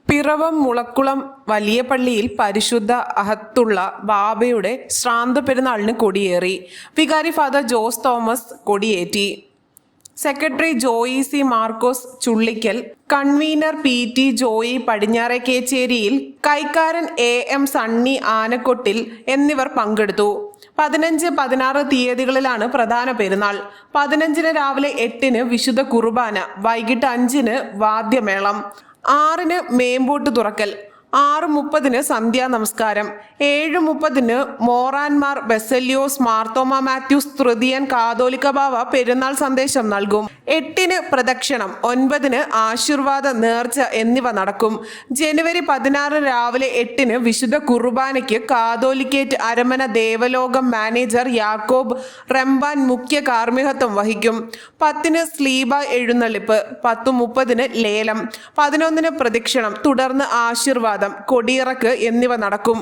പിറവം മുളക്കുളം വലിയ പള്ളിയിൽ പരിശുദ്ധ അഹത്തുള്ള ബാബയുടെ ശ്രാന്ത പെരുന്നാളിന് കൊടിയേറി. വികാരി ഫാദർ ജോസ് തോമസ് കൊടിയേറ്റി. Secretary Joy C Markose Chullikkal, convener PT Joy പടിഞ്ഞാറേക്കേച്ചേരിയിൽ, കൈക്കാരൻ AM സണ്ണി ആനക്കൊട്ടിൽ എന്നിവർ പങ്കെടുത്തു. 15, 16 തീയതികളിലാണ് പ്രധാന പെരുന്നാൾ. 15-ന് രാവിലെ 8-ന് വിശുദ്ധ കുർബാന, വൈകിട്ട് 5-ന് വാദ്യമേളം, 6-ന് മേമ്പൂട്ട് തുറക്കൽ, 6:30-ന് സന്ധ്യാ നമസ്കാരം, 7:30-ന് മോറാൻമാർ ബെസല്യോസ് മാർത്തോമ മാത്യൂസ് തൃതീയൻ കാതോലിക്ക ബാവ പെരുന്നാൾ സന്ദേശം നൽകും. 8-ന് പ്രദക്ഷിണം, 9-ന് ആശീർവാദ നേർച്ച എന്നിവ നടക്കും. ജനുവരി 16 രാവിലെ 8-ന് വിശുദ്ധ കുർബാനയ്ക്ക് കാതോലിക്കേറ്റ് അരമന ദേവലോകം മാനേജർ യാക്കോബ് റംബാൻ മുഖ്യ കാർമ്മികത്വം വഹിക്കും. 10-ന് സ്ലീബ എഴുന്നള്ളിപ്പ്, 10:30-ന് ലേലം, 11-ന് പ്രദക്ഷിണം, തുടർന്ന് ആശീർവാദം, കൊടിയിറക്ക് എന്നിവ നടക്കും.